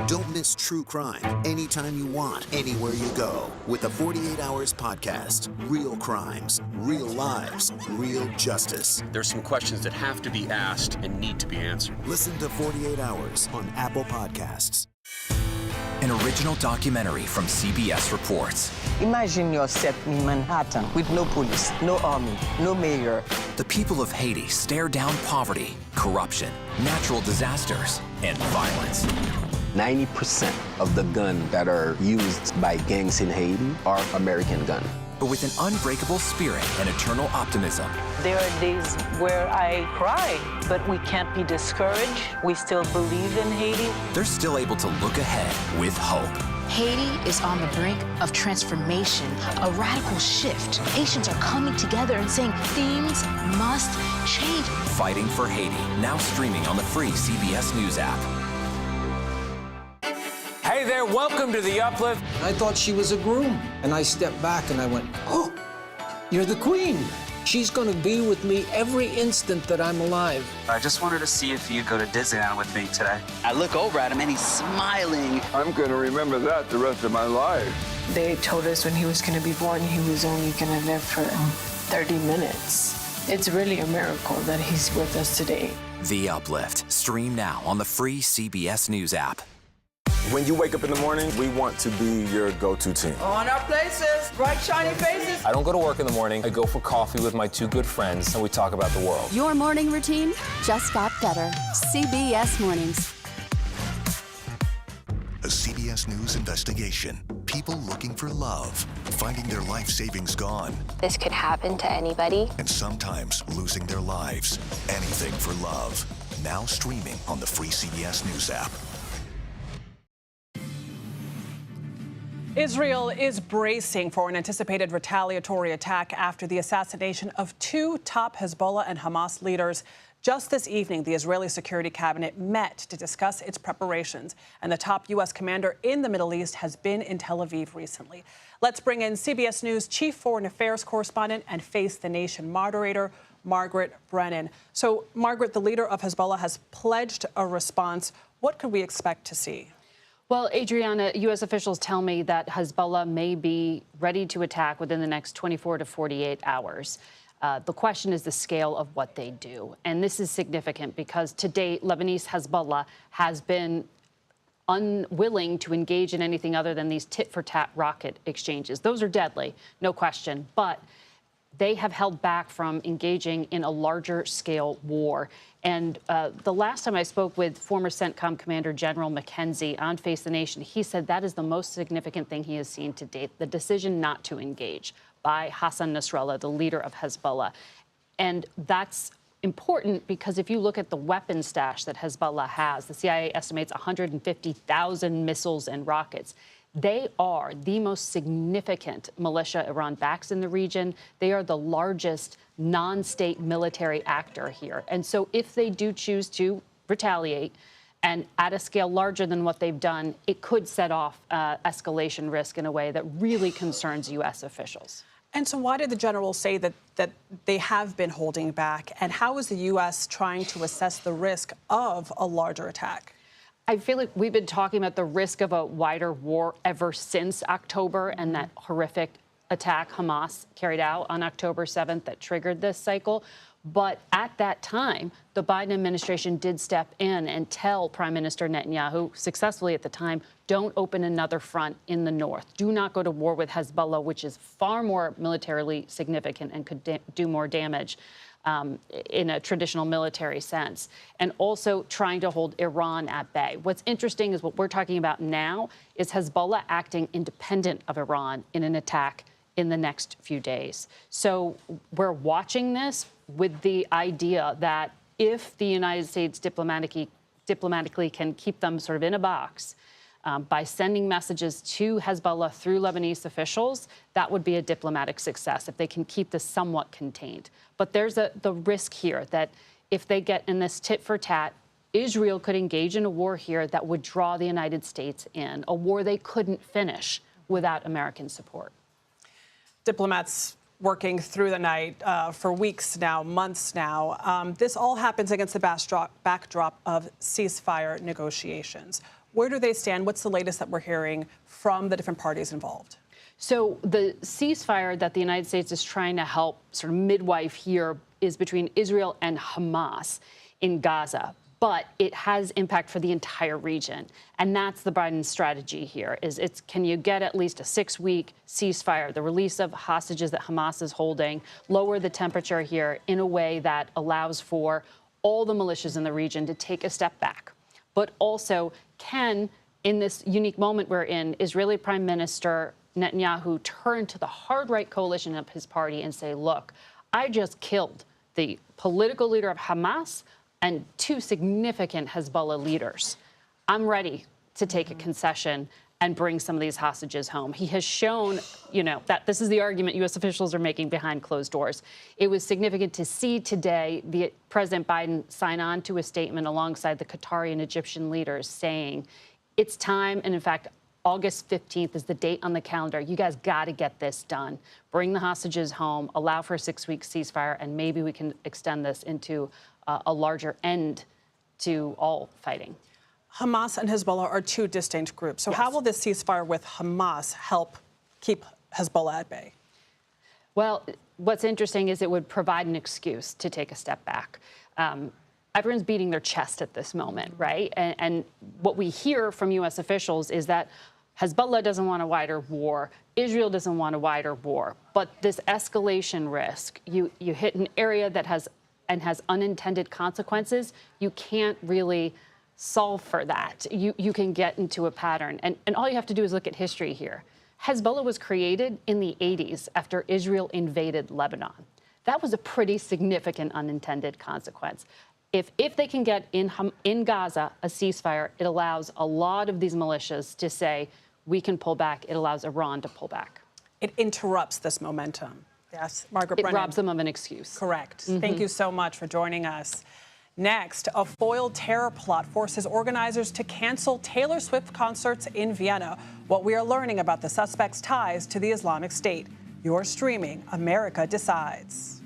Don't Independence true crime, anytime you want, anywhere you go. With the 48 Hours podcast. Real crimes, real lives, real justice. There's some questions that have to be asked and need to be answered. Listen to 48 Hours on Apple Podcasts. An original documentary from CBS Reports. Imagine yourself in Manhattan with no police, no army, no mayor. The people of Haiti stare down poverty, corruption, natural disasters, and violence. 90% of the guns that are used by gangs in Haiti are American guns. But with an unbreakable spirit and eternal optimism. There are days where I cry, but we can't be discouraged. We still believe in Haiti. They're still able to look ahead with hope. Haiti is on the brink of transformation, a radical shift. Haitians are coming together and saying things must change. Fighting for Haiti, now streaming on the free CBS News app. Hey there, welcome to The Uplift. I thought she was a groom, and I stepped back and I went, oh, you're the queen. She's going to be with me every instant that I'm alive. I just wanted to see if you'd go to Disneyland with me today. I look over at him and he's smiling. I'm going to remember that the rest of my life. They told us when he was going to be born, he was only going to live for 30 minutes. It's really a miracle that he's with us today. The Uplift. Stream now on the free CBS News app. When you wake up in the morning, we want to be your go-to team. On our places, bright, shiny faces. I don't go to work in the morning. I go for coffee with my two good friends, and we talk about the world. Your morning routine just got better. CBS Mornings. A CBS News investigation. People looking for love, finding their life savings gone. This could happen to anybody. And sometimes losing their lives. Anything for love. Now streaming on the free CBS News app. Israel is bracing for an anticipated retaliatory attack after the assassination of two top Hezbollah and Hamas leaders. Just this evening, the Israeli Security Cabinet met to discuss its preparations, and the top U.S. commander in the Middle East has been in Tel Aviv recently. Let's bring in CBS News Chief Foreign Affairs Correspondent and Face the Nation moderator, Margaret Brennan. So, Margaret, the leader of Hezbollah has pledged a response. What could we expect to see? Well, Adriana, U.S. officials tell me that Hezbollah may be ready to attack within the next 24 to 48 hours. The question is the scale of what they do. And this is significant because to date, Lebanese Hezbollah has been unwilling to engage in anything other than these tit-for-tat rocket exchanges. Those are deadly, no question. But they have held back from engaging in a larger scale war. And the last time I spoke with former CENTCOM Commander General McKenzie on Face the Nation, he said that is the most significant thing he has seen to date, the decision not to engage by Hassan Nasrallah, the leader of Hezbollah. And that's important because if you look at the weapon stash that Hezbollah has, the CIA estimates 150,000 missiles and rockets. They are the most significant militia Iran backs in the region. They are the largest non-state military actor here. And so if they do choose to retaliate and at a scale larger than what they've done, it could set off escalation risk in a way that really concerns U.S. officials. And so why did the general say that they have been holding back? And how is the U.S. trying to assess the risk of a larger attack? I feel like we've been talking about the risk of a wider war ever since October and that horrific attack Hamas carried out on October 7th that triggered this cycle. But at that time, the Biden administration did step in and tell Prime Minister Netanyahu, successfully at the time, don't open another front in the north. Do not go to war with Hezbollah, which is far more militarily significant and could do more damage in a traditional military sense, and also trying to hold Iran at bay. What's interesting is what we're talking about now is Hezbollah acting independent of Iran in an attack in the next few days. So we're watching this with the idea that if the United States diplomatically can keep them sort of in a box by sending messages to Hezbollah through Lebanese officials, that would be a diplomatic success if they can keep this somewhat contained. But there's the risk here that if they get in this tit-for-tat, Israel could engage in a war here that would draw the United States in, a war they couldn't finish without American support. Diplomats working through the night for weeks now, months now. This all happens against the backdrop of ceasefire negotiations. Where do they stand? What's the latest that we're hearing from the different parties involved? So the ceasefire that the United States is trying to help sort of midwife here is between Israel and Hamas in Gaza. But it has impact for the entire region. And that's the Biden strategy here, is can you get at least a 6-week ceasefire, the release of hostages that Hamas is holding, lower the temperature here in a way that allows for all the militias in the region to take a step back. But also can, in this unique moment we're in, Israeli Prime Minister Netanyahu turn to the hard-right coalition of his party and say, look, I just killed the political leader of Hamas and 2 significant Hezbollah leaders. I'm ready to take a concession and bring some of these hostages home. He has shown, that this is the argument U.S. officials are making behind closed doors. It was significant to see today President Biden sign on to a statement alongside the Qatari and Egyptian leaders saying it's time, and in fact, August 15th is the date on the calendar. You guys got to get this done. Bring the hostages home, allow for a 6-week ceasefire, and maybe we can extend this into a larger end to all fighting. Hamas and Hezbollah are 2 distinct groups. So how will this ceasefire with Hamas help keep Hezbollah at bay? Well, what's interesting is it would provide an excuse to take a step back. Everyone's beating their chest at this moment, right? And what we hear from U.S. officials is that Hezbollah doesn't want a wider war. Israel doesn't want a wider war. But this escalation risk, you hit an area that has unintended consequences. You can't really solve for that. You can get into a pattern. And all you have to do is look at history here. Hezbollah was created in the 80s after Israel invaded Lebanon. That was a pretty significant unintended consequence. If they can get in Gaza a ceasefire, it allows a lot of these militias to say, we can pull back. It allows Iran to pull back. It interrupts this momentum. Yes, Margaret Brennan. It robs them of an excuse. Correct. Thank you so much for joining us. Next, a foiled terror plot forces organizers to cancel Taylor Swift concerts in Vienna. What we are learning about the suspects' ties to the Islamic State. You're streaming America Decides.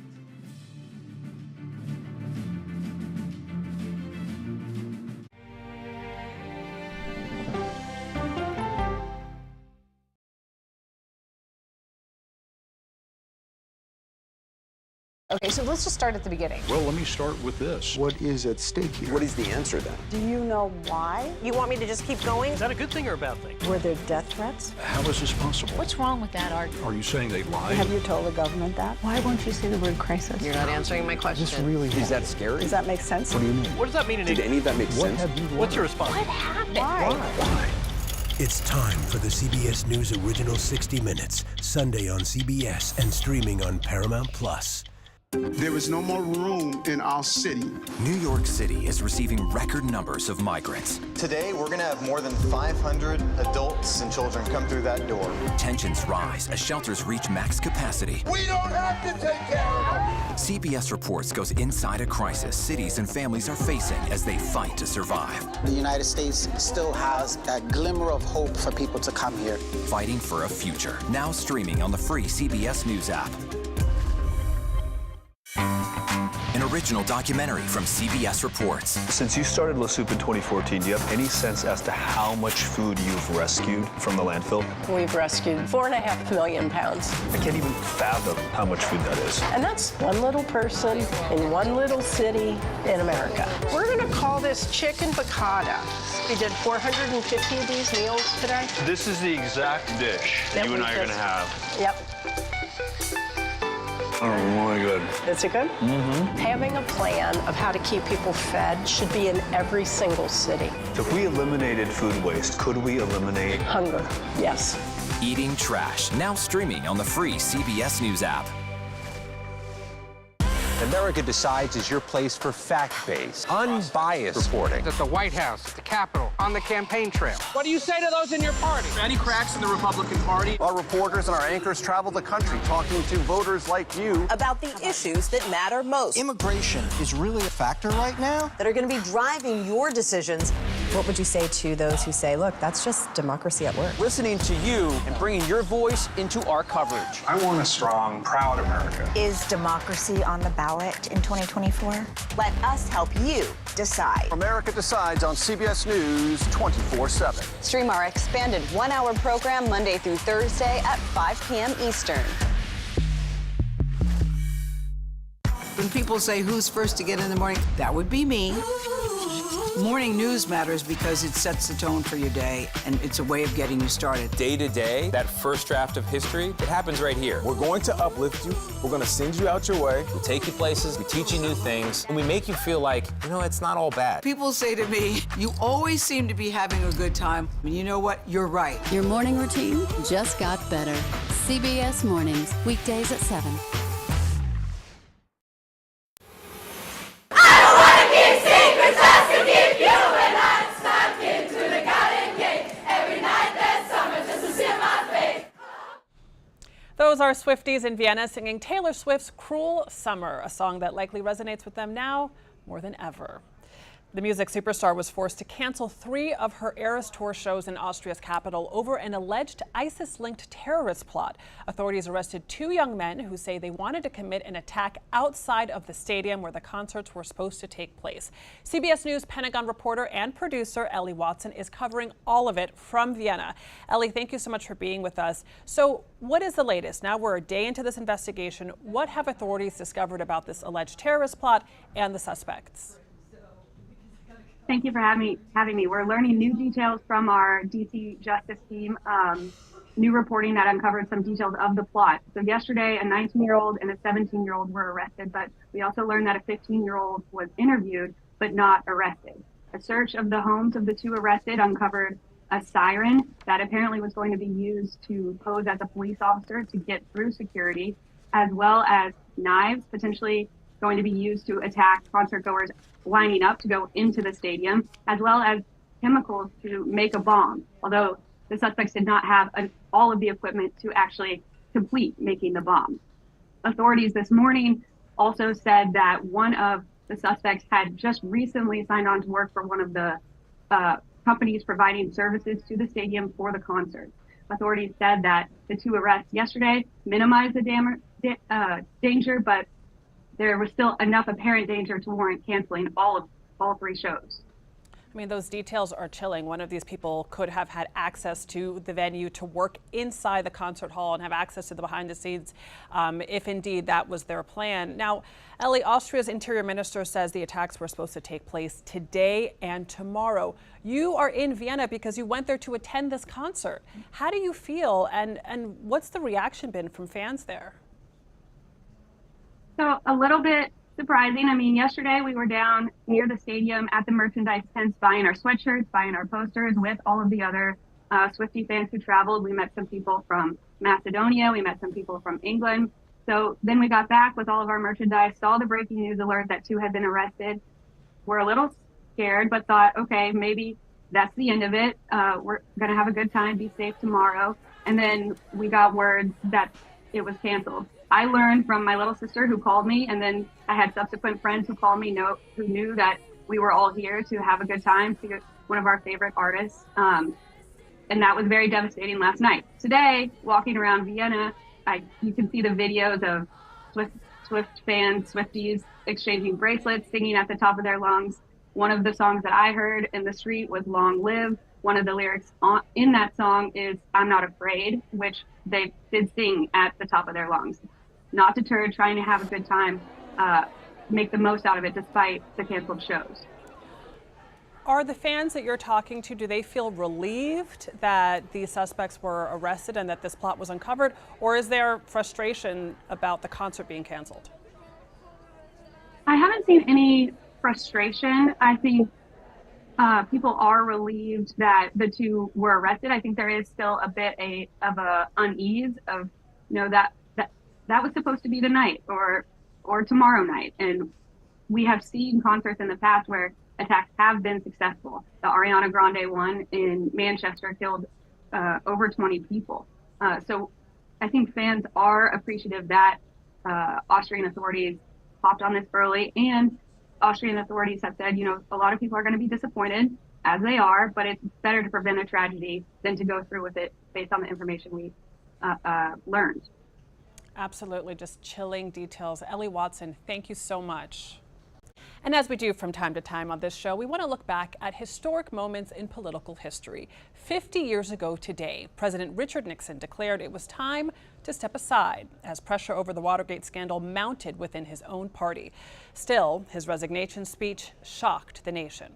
Okay, so let's just start at the beginning. Well, let me start with this. What is at stake here? What is the answer then? Do you know why? You want me to just keep going? Is that a good thing or a bad thing? Were there death threats? How is this possible? What's wrong with that argument? Are you saying they lied? Have you told the government that? Why won't you say the word crisis? You're not answering my question. Is that scary? Does that make sense? What do you mean? What does that mean in Did any of that make sense? What's your response? What happened? Why? It's time for the CBS News Original 60 Minutes, Sunday on CBS and streaming on Paramount Plus. There is no more room in our city. New York City is receiving record numbers of migrants. Today, we're going to have more than 500 adults and children come through that door. Tensions rise as shelters reach max capacity. We don't have to take care of them. CBS Reports goes inside a crisis cities and families are facing as they fight to survive. The United States still has that glimmer of hope for people to come here. Fighting for a future. Now streaming on the free CBS News app. An original documentary from CBS Reports. Since you started La Soup in 2014, do you have any sense as to how much food you've rescued from the landfill? We've rescued 4.5 million pounds. I can't even fathom how much food that is. And that's one little person in one little city in America. We're going to call this chicken piccata. We did 450 of these meals today. This is the exact dish that you and I are going to have. Yep. Oh, my God. Is it good? Mm-hmm. Having a plan of how to keep people fed should be in every single city. If we eliminated food waste, could we eliminate hunger? Yes. Eating Trash, now streaming on the free CBS News app. America Decides is your place for fact-based, unbiased reporting. At the White House, at the Capitol, on the campaign trail. What do you say to those in your party? Any cracks in the Republican Party? Our reporters and our anchors travel the country talking to voters like you about the issues that matter most. Immigration is really a factor right now that are going to be driving your decisions. What would you say to those who say, look, that's just democracy at work? Listening to you and bringing your voice into our coverage. I want a strong, proud America. Is democracy on the ballot ballot in 2024? Let us help you decide. America Decides on CBS News 24/7. Stream our expanded one-hour program Monday through Thursday at 5 p.m. Eastern. When people say who's first to get in the morning, that would be me. Morning news matters because it sets the tone for your day, and it's a way of getting you started. Day to day, that first draft of history, it happens right here. We're going to uplift you. We're going to send you out your way. We take you places, we teach you new things, and we make you feel like, you know, it's not all bad. People say to me, you always seem to be having a good time. And you know what? You're right. Your morning routine just got better. CBS Mornings, weekdays at 7. Those are Swifties in Vienna singing Taylor Swift's Cruel Summer, a song that likely resonates with them now more than ever. The music superstar was forced to cancel 3 of her Eras Tour shows in Austria's capital over an alleged ISIS-linked terrorist plot. Authorities arrested 2 young men who say they wanted to commit an attack outside of the stadium where the concerts were supposed to take place. CBS News Pentagon reporter and producer Ellie Watson is covering all of it from Vienna. Ellie, thank you so much for being with us. So what is the latest? Now we're a day into this investigation. What have authorities discovered about this alleged terrorist plot and the suspects? Thank you for having me. We're learning new details from our DC Justice team, new reporting that uncovered some details of the plot. So yesterday, a 19-year-old and a 17-year-old were arrested, but we also learned that a 15-year-old was interviewed but not arrested. A search of the homes of the 2 arrested uncovered a siren that apparently was going to be used to pose as a police officer to get through security, as well as knives potentially going to be used to attack concertgoers lining up to go into the stadium, as well as chemicals to make a bomb, although the suspects did not have all of the equipment to actually complete making the bomb. Authorities this morning also said that one of the suspects had just recently signed on to work for one of the companies providing services to the stadium for the concert. Authorities said that the 2 arrests yesterday minimized the danger, but there was still enough apparent danger to warrant canceling all 3 shows. I mean, those details are chilling. One of these people could have had access to the venue to work inside the concert hall and have access to the behind the scenes if indeed that was their plan. Now, Ellie, Austria's interior minister says the attacks were supposed to take place today and tomorrow. You are in Vienna because you went there to attend this concert. How do you feel and what's the reaction been from fans there? So a little bit surprising. I mean, yesterday we were down near the stadium at the merchandise tents buying our sweatshirts, buying our posters with all of the other Swiftie fans who traveled. We met some people from Macedonia. We met some people from England. So then we got back with all of our merchandise, saw the breaking news alert that 2 had been arrested. We're a little scared, but thought, okay, maybe that's the end of it. We're going to have a good time, be safe tomorrow. And then we got word that it was canceled. I learned from my little sister who called me, and then I had subsequent friends who called me who knew that we were all here to have a good time, to get one of our favorite artists. And that was very devastating last night. Today, walking around Vienna, you can see the videos of Swift fans, Swifties exchanging bracelets, singing at the top of their lungs. One of the songs that I heard in the street was Long Live. One of the lyrics in that song is I'm Not Afraid, which they did sing at the top of their lungs. Not deterred, trying to have a good time, make the most out of it despite the canceled shows. Are the fans that you're talking to, do they feel relieved that these suspects were arrested and that this plot was uncovered, or is there frustration about the concert being canceled? I haven't seen any frustration. I think people are relieved that the 2 were arrested. I think there is still a bit of a unease of, that was supposed to be tonight or tomorrow night. And we have seen concerts in the past where attacks have been successful. The Ariana Grande one in Manchester killed over 20 people. So I think fans are appreciative that Austrian authorities hopped on this early, and Austrian authorities have said, a lot of people are going to be disappointed, as they are, but it's better to prevent a tragedy than to go through with it based on the information we learned. Absolutely, just chilling details. Ellie Watson, thank you so much. And as we do from time to time on this show, we want to look back at historic moments in political history. 50 years ago today, President Richard Nixon declared it was time to step aside as pressure over the Watergate scandal mounted within his own party. Still, his resignation speech shocked the nation.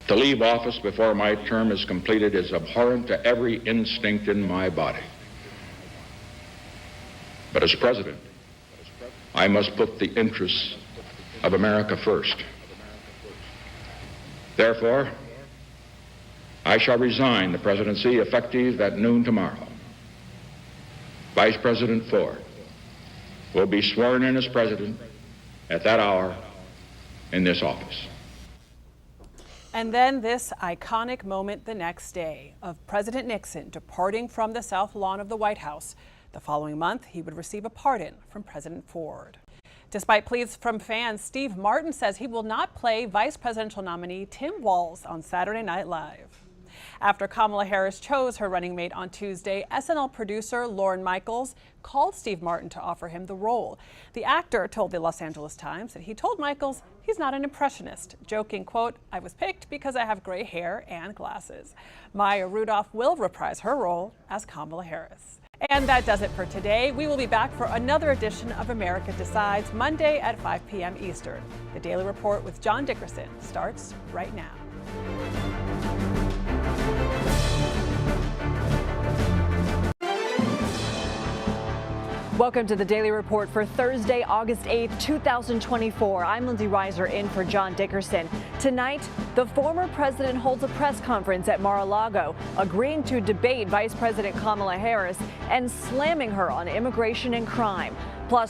To leave office before my term is completed is abhorrent to every instinct in my body. But as president, I must put the interests of America first. Therefore, I shall resign the presidency effective at noon tomorrow. Vice President Ford will be sworn in as president at that hour in this office. And then this iconic moment the next day of President Nixon departing from the South Lawn of the White House. The following month, he would receive a pardon from President Ford. Despite pleas from fans, Steve Martin says he will not play vice presidential nominee Tim Walz on Saturday Night Live. After Kamala Harris chose her running mate on Tuesday, SNL producer Lorne Michaels called Steve Martin to offer him the role. The actor told the Los Angeles Times that he told Michaels he's not an impressionist, joking, quote, "I was picked because I have gray hair and glasses." Maya Rudolph will reprise her role as Kamala Harris. And that does it for today. We will be back for another edition of America Decides, Monday at 5 p.m. Eastern. The Daily Report with John Dickerson starts right now. Welcome to the Daily Report for Thursday, August 8th, 2024. I'm Lindsay Reiser in for John Dickerson. Tonight, the former president holds a press conference at Mar-a-Lago, agreeing to debate Vice President Kamala Harris and slamming her on immigration and crime. Plus, the